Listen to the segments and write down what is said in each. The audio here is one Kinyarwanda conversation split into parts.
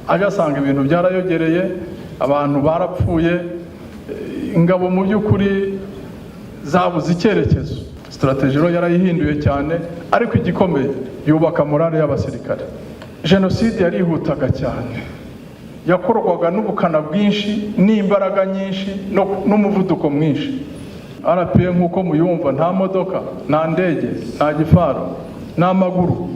agasanga ibintu byarayogereye, abantu barapfuye, ingabo mu by'ukuri zabuze icyerekezo. Strategy rero yarayihinduye cyane, ariko igikomeye yubaka morale y'abasirikare. Jenoside yarihutaga cyane, yakorwaga n'ubukana bwinshi n'imbaraga nyinshi n'umuvuduko mwinshi. RPA nk'uko muyumva, nta modoka, nta ndege, nta gifaro, nta maguru.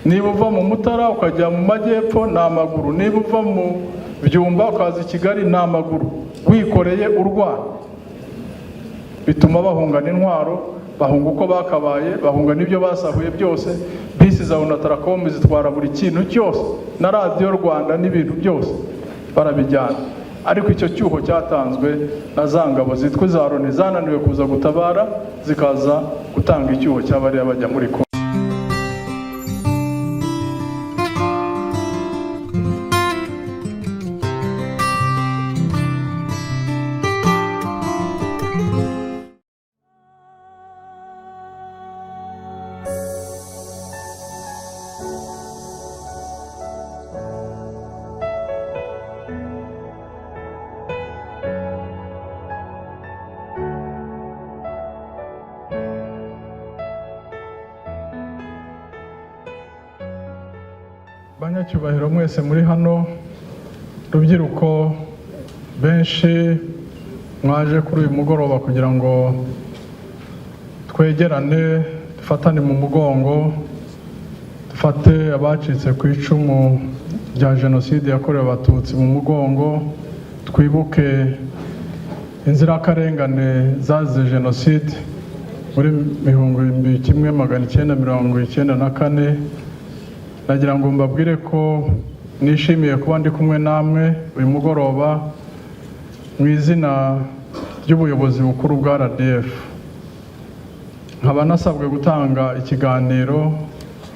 Niba uva mu Mutara ukajya mu Majyepfo, nta maguru. Niba uva mu Byumba ukaza i Kigali, nta maguru. Wikoreye urwana. Bituma bahungana intwaro, bahunga uko bakabaye, bahunga n'ibyo basahuye byose. Bisi za Onatracom zitwara buri kintu cyose, na Radio Rwanda n'ibintu byose barabijyana. Ariko icyo cyuho cyatanzwe na za ngabo zitwa za Loni zananiwe kuza gutabara, zikaza gutanga icyuho cy'abari bajya muri Kongo. Banyacyubahiro mwese muri hano, rubyiruko benshi mwaje kuri uyu mugoroba kugira ngo twegerane, dufatane mu mugongo, dufate abacitse ku icumu rya Jenoside yakorewe Abatutsi mu mugongo, twibuke inzirakarengane zazize Jenoside muri 1994. Nagira ngo mbabwire ko nishimiye kuba ndi kumwe namwe uyu mugoroba mu izina ry'ubuyobozi bukuru bwa RDF. Nkaba nasabwe gutanga ikiganiro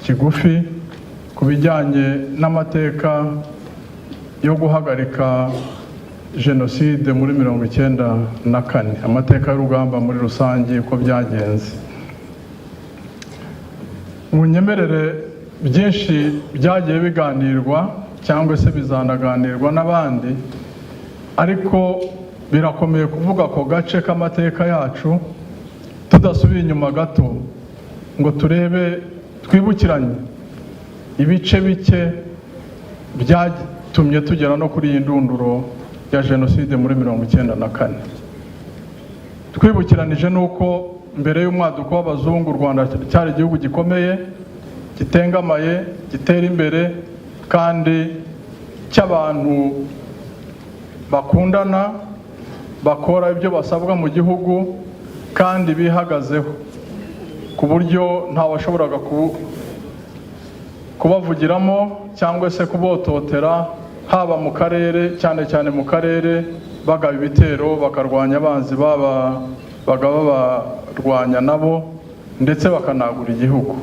kigufi ku bijyanye n'amateka yo guhagarika Jenoside muri 1994, amateka y'urugamba muri rusange uko byagenze. Munyemerere, byinshi byagiye biganirwa cyangwa se bizanaganirwa n'abandi, ariko birakomeye kuvuga ko gace k'amateka yacu tudasubiye inyuma gato ngo turebe, twibukiranye ibice bike byatumye tugera no kuri iyi ndunduro ya Jenoside muri 1994. Twibukiranije nuko mbere y'umwaduko w'abazungu u Rwanda cyari igihugu gikomeye, kitengamaye, gitera imbere, kandi cy'abantu bakundana, bakora ibyo basabwa mu gihugu kandi bihagazeho, ku buryo ntawashoboraga kubavugiramo cyangwa se kubototera, haba mu karere, cyane cyane mu karere, bagaba ibitero bakarwanya abanzi babarwanya nabo, ndetse bakanagura igihugu.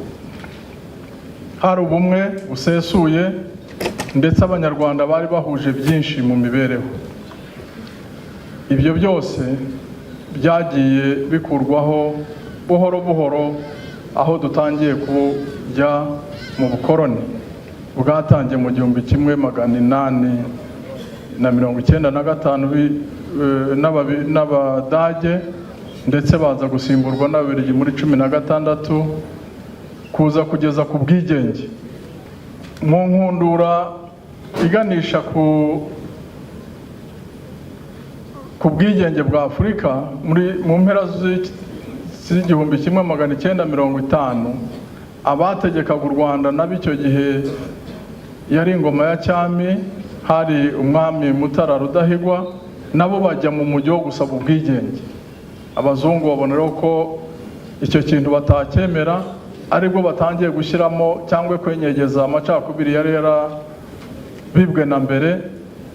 Hari ubumwe busesuye, ndetse abanyarwanda bari bahuje byinshi mu mibereho. Ibyo byose byagiye bikurwaho buhoro buhoro aho dutangiye kujya mu bukoroni bwatangiye mu 1895 n'Abadage, ndetse baza gusimburwa n'Ababiligi muri 16, kuza kugeza ku bwigenge. Mu nkundura iganisha ku bwigenge bwa Afurika mu mpera z'1950, abategekaga u Rwanda n'ab'icyo gihe yari ingoma ya cyami, hari umwami Mutara Rudahigwa, nabo bajya mu mujyi wo gusaba ubwigenge. Abazungu babonera ko icyo kintu batacyemera, aribwo batangiye gushyiramo cyangwa kwenyegeza amacakubiri yari yarabibwe na mbere,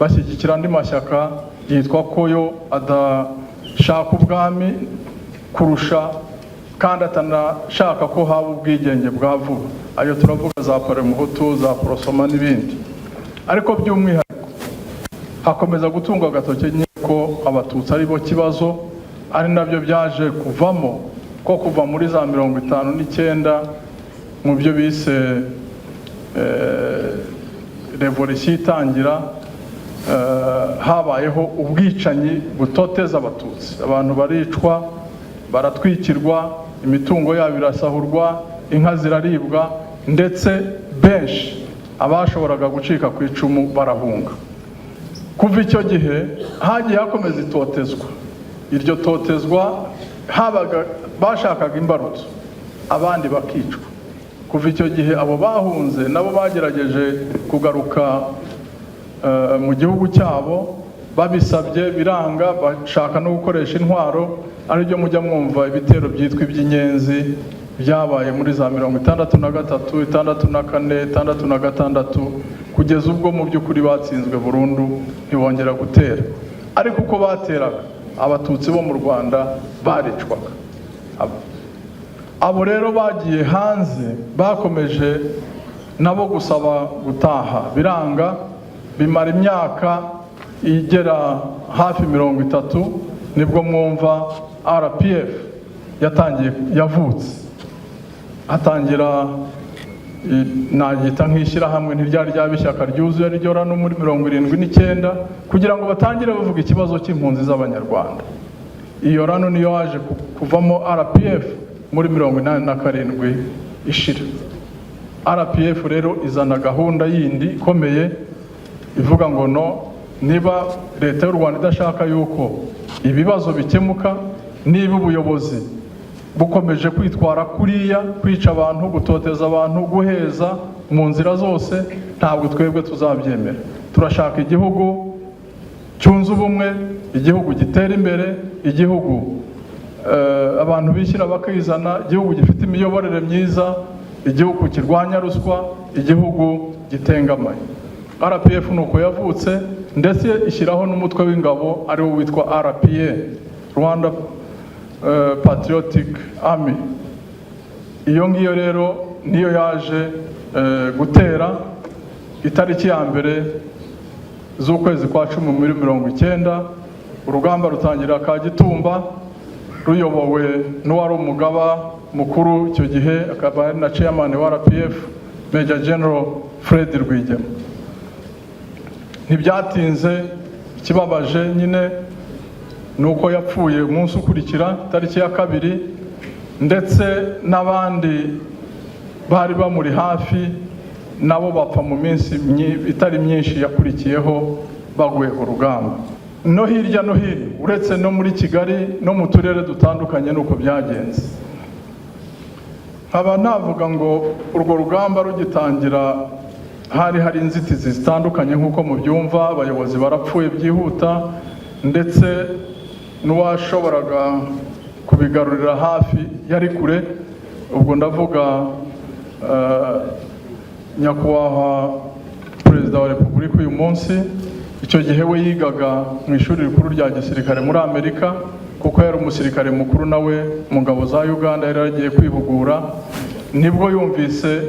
bashyigikira andi mashyaka yitwa ko yo adashaka ubwami kurusha, kandi atanashaka ko haba ubwigenge bwa vuba. Ayo turavuga za Paremuhutu, za Porosoma n'ibindi. Ariko by'umwihariko hakomeza gutungwa agatoki ko Abatutsi ari bo kibazo, ari nabyo byaje kuvamo ko kuva muri za 59 mu byo bise revolution itangira habayeho ubwicanyi butoteza abatutsi, abantu baricwa, baratwikirwa, imitungo yabo irasahurwa, inka ziraribwa, ndetse benshi abashoboraga gucika ku icumu barahunga. Kuva icyo gihe hagiye hakomeza itotezwa. Iryo totezwa habaga bashakaga imbarutso, abandi bakicwa. Kuva icyo gihe abo bahunze nabo bagerageje kugaruka mu gihugu cyabo, babisabye biranga, bashaka no gukoresha intwaro, ari byo mujya mwumva ibitero byitwa iby'inyenzi byabaye muri za 63, 64, 66, kugeza ubwo mu by'ukuri batsinzwe burundu ntibongera gutera. Ariko uko bateraga abatutsi bo mu Rwanda baricwaga. Abo rero bagiye hanze bakomeje nabo gusaba gutaha, biranga, bimara imyaka igera hafi 30 nibwo mwumva RPF yavutse. Hatangira nagita nk'ishyirahamwe ntiryari ryabishyaka ryuzuye ryo no muri 79 kugira ngo batangire bavuga ikibazo cy'impunzi z'abanyarwanda. Iyo rano niyo waje kuvamo RPF muri 87 ishira. RPF rero izana gahunda yindi ikomeye ivuga ngo no, niba leta y'u Rwanda idashaka yuko ibibazo bikemuka, niba ubuyobozi bukomeje kwitwara kuriya, kwica abantu, gutoteza abantu, guheza mu nzira zose, ntabwo twebwe tuzabyemera. Turashaka igihugu cyunze ubumwe, igihugu gitera imbere, igihugu abantu bishyira bakizana, igihugu gifite imiyoborere myiza, igihugu kirwanya ruswa, igihugu gitengamaye. RPF nuko yavutse, ndetse ishyiraho n'umutwe w'ingabo ari wo witwa RPA, Rwanda Patriotic Army. Iyo ngiyo rero niyo yaje gutera itariki ya mbere z'ukwezi kwa 10 muri 1990. Urugamba rutangira Kagitumba, ruyobowe n'uwari umugaba mukuru icyo gihe, akaba ari na chairman wa RPF, Major General Fred Rwigema. Ntibyatinze, ikibabaje nyine nuko yapfuye umunsi ukurikira tariki ya 2, ndetse n'abandi bari bamuri hafi nabo bapfa mu minsi itari myinshi yakurikiyeho baguye ku rugamba. No hirya no hino, uretse no muri Kigali no mu turere dutandukanye nuko byagenze. Aba navuga ngo urwo rugamba rugitangira hari inzitizi zitandukanye nk'uko mubyumva, abayobozi barapfuye byihuta, ndetse n'uwashoboraga kubigarurira hafi yari kure. Ubwo ndavuga nyakubahwa Perezida wa Repubulika uyu munsi. Icyo gihe we yigaga mu ishuri rikuru rya gisirikare muri Amerika, kuko yari umusirikare mukuru nawe mu ngabo za Uganda, yari yagiye kwihugura. Nibwo yumvise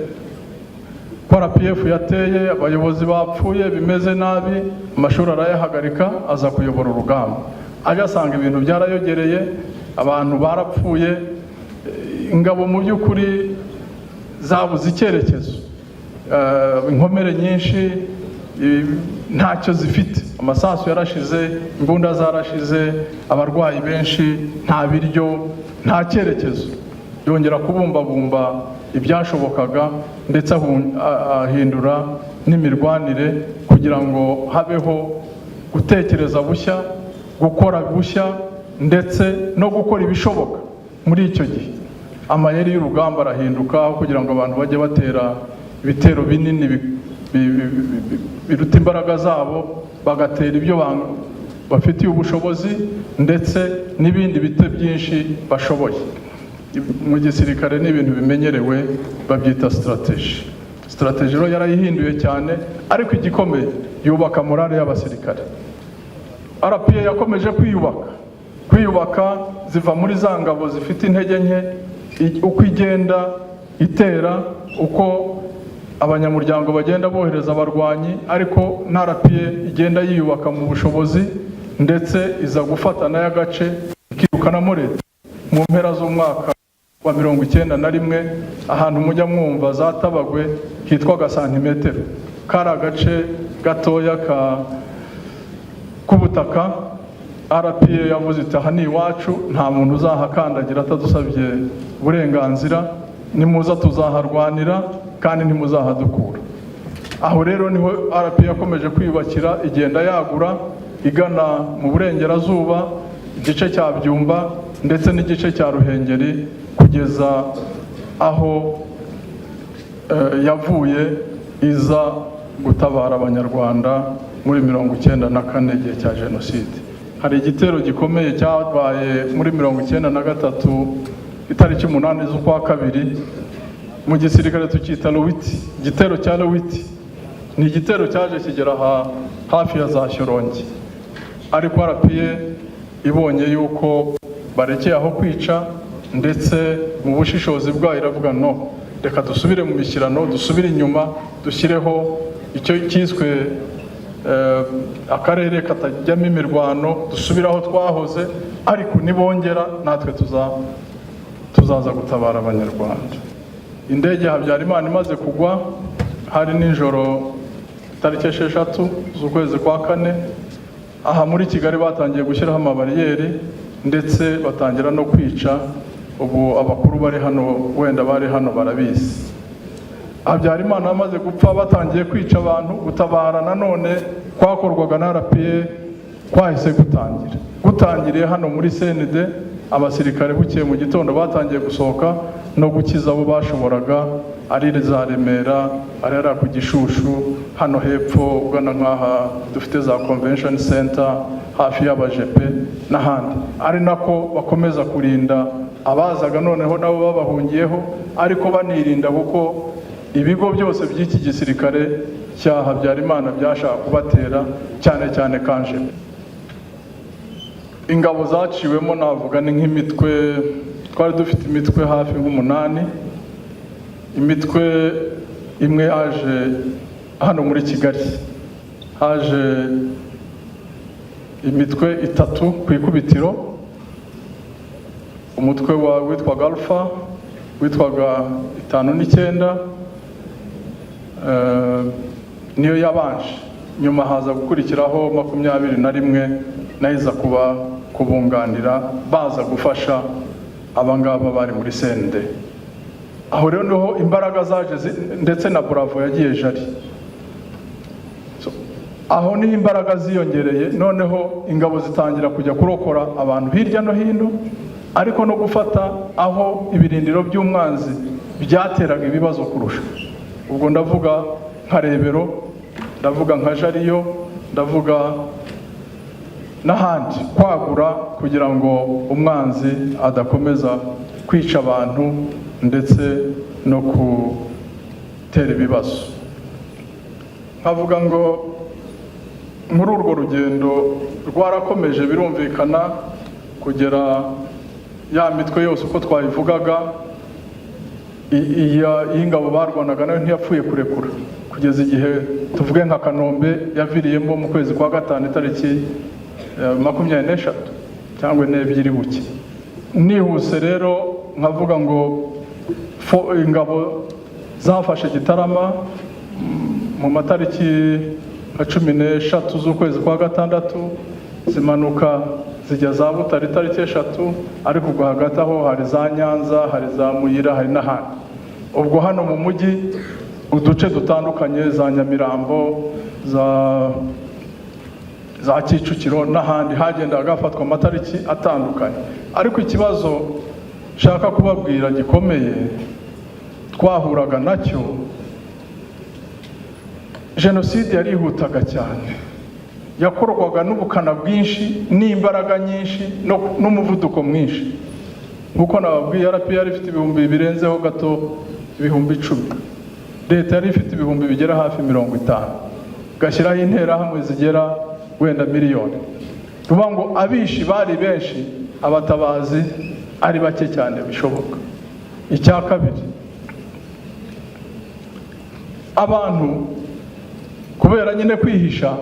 ko RPF yateye, abayobozi bapfuye, bimeze nabi, amashuri arayahagarika, aza kuyobora urugamba. Aje asanga ibintu byarayogereye, abantu barapfuye, ingabo mu by'ukuri zabuze icyerekezo, inkomere nyinshi ntacyo zifite, amasasu yarashize, imbunda zarashize, abarwayi benshi, nta biryo, nta cyerekezo. Yongera kubumbabumba ibyashobokaga, ndetse ahindura n'imirwanire kugira ngo habeho gutekereza bushya, gukora bushya, ndetse no gukora ibishoboka. Muri icyo gihe amayeri y'urugamba arahinduka, kugira ngo abantu bajye batera ibitero binini biruta imbaraga zabo, bagatera ibyo bafitiye ubushobozi, ndetse n'ibindi bite byinshi bashoboye. Mu gisirikare ni ibintu bimenyerewe, babyita strategy. Strategy rero yarayihinduye cyane, ariko igikomeye yubaka morale y'abasirikare. RPA yakomeje kwiyubaka, ziva muri za ngabo zifite intege nke, uko igenda itera, uko abanyamuryango bagenda bohereza abarwanyi, ariko na RPA igenda yiyubaka mu bushobozi, ndetse iza gufatana y'agace ikirukanamo leta mu mpera z'umwaka wa 91, ahantu mujya mwumva za Tabagwe hitwa Gasantimetero. kari agace gatoya k'ubutaka RPA yavuze iti aha ni iwacu, nta muntu uzahakandagira atadusabye uburenganzira, nimuza tuzaharwanira kandi ntimuzahadukura. Aho rero niho RPA yakomeje kwiyubakira, igenda yagura igana mu burengerazuba, igice cya Byumba ndetse n'igice cya Ruhengeri, kugeza aho yavuye iza gutabara abanyarwanda muri 1994 igihe cya jenoside. Hari igitero gikomeye cyabaye muri 1993 itariki 8 z'ukwa kabiri mu gisirikare tukita Lowiti. Igitero cya Lowiti ni igitero cyaje kigera hafi ya za Shyorongi, ariko RPA ibonye yuko barekeye aho kwica, ndetse mu bushishozi bwayo iravuga no, reka dusubire mu mishyirano, dusubire inyuma, dushyireho icyo cyiswe akarere katajyamo imirwano, dusubire aho twahoze, ariko nibongera natwe tuzaza gutabara abanyarwanda. Indege Habyarimana imaze kugwa, hari nijoro tariki 6 z'ukwezi kwa 4, aha muri Kigali batangiye gushyiraho amabariyeri ndetse batangira no kwica. Ubu abakuru bari hano, wenda bari hano barabizi. Habyarimana amaze gupfa batangiye kwica abantu, gutabara nanone kwakorwaga na RPA kwahise gutangiriye hano muri CND. Abasirikare bukiye mu gitondo batangiye gusohoka no gukiza abo bashoboraga, ari za Remera, ari ku Gishushu, hano hepfo ugana nk'aha dufite za Convention Center hafi y'abajepe n'ahandi. Ari nako bakomeza kurinda abazaga noneho nabo babahungiyeho, ariko banirinda kuko ibigo byose by'iki gisirikare cya Habyarimana byashaka kubatera, cyane cyane kanje. Ingabo zaciwemo navuga ni nk'imitwe, twari dufite imitwe hafi nk'umunani. Imitwe imwe yaje hano muri Kigali, haje imitwe 3 ku ikubitiro. Umutwe witwaga Alpha, witwaga 59, niyo yabanje. Nyuma haza gukurikiraho 21 nahiza kubunganira, baza gufasha abangaba bari muri CND. Aho rero niho imbaraga zaje, ndetse na Bravo yagiye jari. Aho ni imbaraga ziyongereye, noneho ingabo zitangira kujya kurokora abantu hirya no hino, ariko no gufata aho ibirindiro by'umwanzi byateraga ibibazo kurusha. Ubwo ndavuga nka Rebero, ndavuga nka Jariyo, ndavuga n'ahandi, kwagura kugira ngo umwanzi adakomeza kwica abantu ndetse no gutera ibibazo. Nkavuga ngo muri urwo rugendo rwarakomeje, birumvikana, kugera ya mitwe yose uko twayivugaga, ingabo barwanaga nayo ntiyapfuye kurekura, kugeza igihe tuvuge nka Kanombe yaviriyemo mu kwezi kwa 5 itariki 24 cyangwa 2 buke. Nihuse rero nkavuga ngo ingabo zafashe Gitarama mu matariki 13 z'ukwezi kwa 6, zimanuka zijya za Butare tariki 3, ariko ubwo hagati aho hari za Nyanza, hari za Muyira, hari n'ahandi. Ubwo hano mu mujyi uduce dutandukanye, za Nyamirambo, za Kicukiro n'ahandi, hagenda hagafatwa amatariki atandukanye. Ariko ikibazo nshaka kubabwira gikomeye twahuraga nacyo, jenoside yarihutaga cyane, yakorwaga n'ubukana bwinshi n'imbaraga nyinshi n'umuvuduko mwinshi. Nkuko nababwiye, RPA yari ifite ibihumbi birenzeho gato, ibihumbi 10. Leta yari ifite ibihumbi bigera hafi 50, gashyiraho interahamwe zigera wenda miliyoni. Ruvuga ngo abishi bari benshi, abatabazi ari bake cyane bishoboka. Icya kabiri, abantu kubera nyine kwihisha,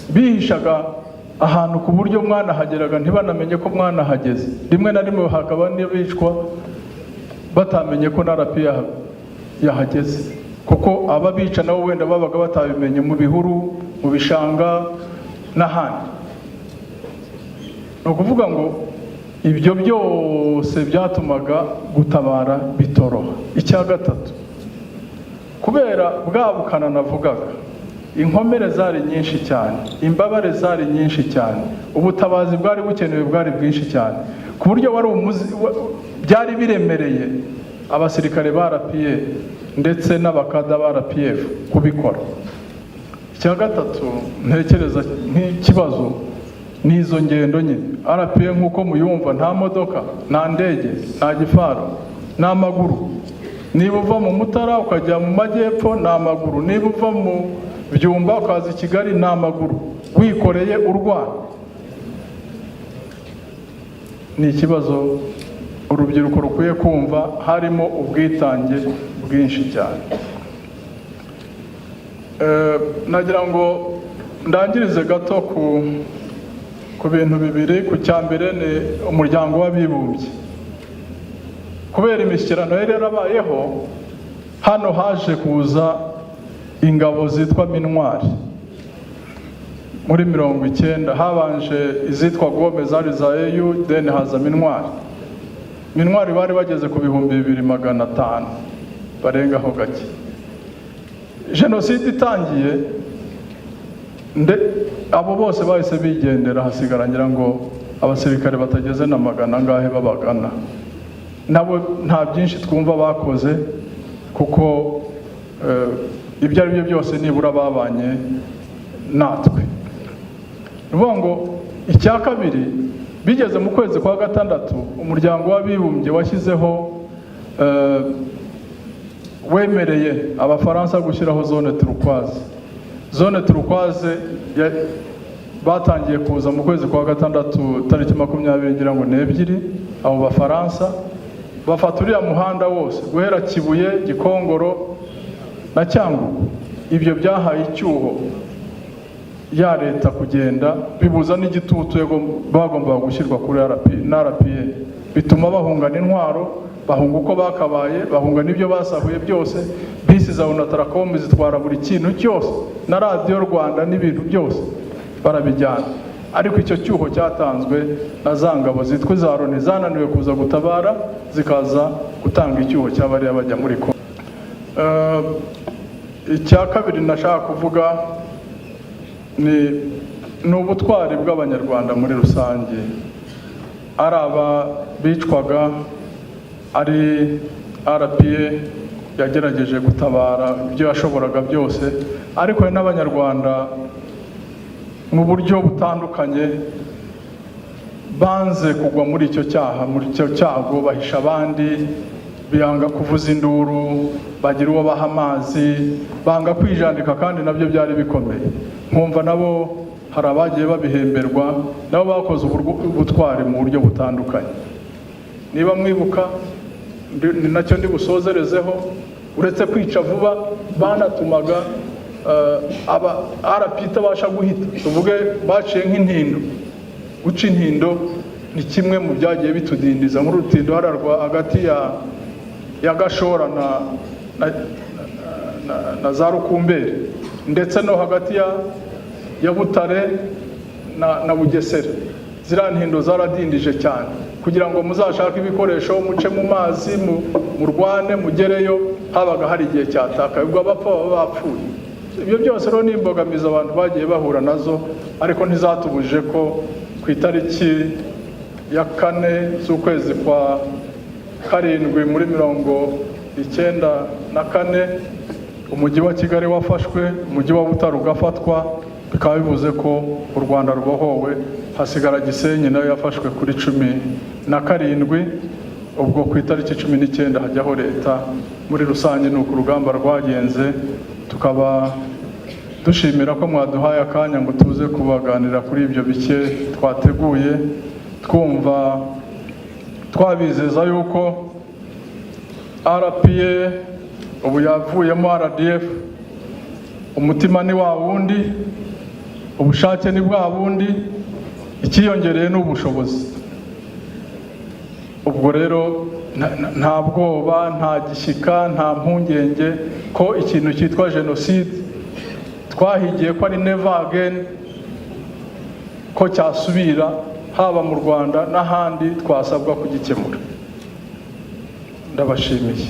bihishaga ahantu ku buryo mwana hageraga ntibanamenye ko mwana hageze. Rimwe na rimwe hakaba n'ibicwa batamenye ko na RPA yahageze. kuko ababica nabo wenda babaga batabimenye mu bihuru, mu bishanga n'ahandi. Ni ukuvuga ngo ibyo byose byatumaga gutabara bitoroha. Icya gatatu, kubera bwa bukana navugaga, inkomere zari nyinshi cyane, imbabare zari nyinshi cyane, ubutabazi bwari bukenewe bwari bwinshi cyane, ku buryo byari biremereye abasirikare ba RPF ndetse n'abakada ba RPF kubikora. Icya gatatu ntekereza nk'ikibazo n'izo ngendo nyine. RPF nk'uko muyumva, nta modoka, nta ndege, nta gifaro, nta maguru. Niba uva mu Mutara ukajya mu Majyepfo, nta maguru. Niba uva mu Byumba ukaza i Kigali, nta maguru, wikoreye urwana. Ni ikibazo urubyiruko rukwiye kumva, harimo ubwitange bwinshi cyane. Nagira ngo ndangirize gato ku bintu bibiri. Ku cya mbere ni umuryango w'abibumbye. Kubera imishyikirano yari yarabayeho, hano haje kuza ingabo zitwa Minwari muri 1990. Habanje izitwa Gome zari za EU, then haza Minwari. Minwari bari bageze ku 2500 barengaho gake. Jenoside itangiye, abo bose bahise bigendera, hasigara ngira ngo abasirikare batageze na 100 ngahe babagana. Nabo nta byinshi twumva bakoze, kuko ibyo ari byo byose nibura babanye natwe. Nuvuga ngo icya kabiri, bigeze mu kwezi kwa gatandatu, umuryango w'abibumbye washyizeho wemereye Abafaransa gushyiraho zone turquoise. Zone turquoise batangiye kuza mu kwezi kwa gatandatu tariki 20 ngira ngo n'ebyiri. Abo Bafaransa bafata uriya muhanda wose guhera Kibuye, Gikongoro na Cyangugu. Ibyo byahaye icyuho ya leta kugenda, bibuza n'igitutu bagombaga gushyirwa kuri RPF, bituma bahungana intwaro, bahunga uko bakabaye, bahunga n'ibyo basahuye byose. Bisi za Onatracom zitwara buri kintu cyose, na Radio Rwanda n'ibintu byose barabijyana. Ariko icyo cyuho cyatanzwe na za ngabo zitwa za Loni zananiwe kuza gutabara, zikaza gutanga icyuho cy'abari bajya muri ko. Icya kabiri nashaka kuvuga ni ubutwari bw'Abanyarwanda muri rusange. Ari aba bicwaga, ari RPF yagerageje gutabara ibyo yashoboraga byose, ariko hari n'Abanyarwanda mu buryo butandukanye banze kugwa muri icyo cyaha, muri icyo cyago, bahisha abandi, biyanga kuvuza induru, bagira uwo baha amazi, banga kwijandika, kandi nabyo byari bikomeye. Nkumva nabo hari abagiye babihemberwa, nabo bakoze ubutwari mu buryo butandukanye. Niba mwibuka, ni nacyo ndi busozerezeho, uretse kwica vuba, banatumaga RPF itabasha guhita. Tuvuge baciye nk'intindo. Guca intindo ni kimwe mu byagiye bitudindiza muri rutindo hararwa hagati ya Gashora na za Rukumberi, ndetse no hagati ya Butare na Bugesera. Ziriya ntindo zaradindije cyane, kugira ngo muzashake ibikoresho, muce mu mazi, murwane, mugereyo, habaga hari igihe cyataka, ubwo abapfa baba bapfuye. Ibyo byose rero ni imbogamizi abantu bagiye bahura nazo, ariko ntizatubujije ko ku itariki ya 4 z'ukwezi kwa 7 muri 1994 umujyi wa Kigali wafashwe, umujyi wa Butare ugafatwa. Bikaba bivuze ko u Rwanda rwohowe, hasigara Gisenyi nayo yafashwe kuri 17. Ubwo ku itariki 19 hajyaho leta. Muri rusange nuko urugamba rwagenze. Tukaba dushimira ko mwaduhaye akanya ngo tuze kubaganira kuri ibyo bike twateguye, twumva twabizeza yuko RPF ubu yavuyemo RDF, umutima ni wa wundi, ubushake ni bwa bundi, ikiyongereye n'ubushobozi. Ubwo rero nta bwoba, nta gishyika, nta mpungenge ko ikintu cyitwa jenoside twahigiye ko ari never again, ko cyasubira haba mu Rwanda n'ahandi twasabwa kugikemura. Ndabashimiye.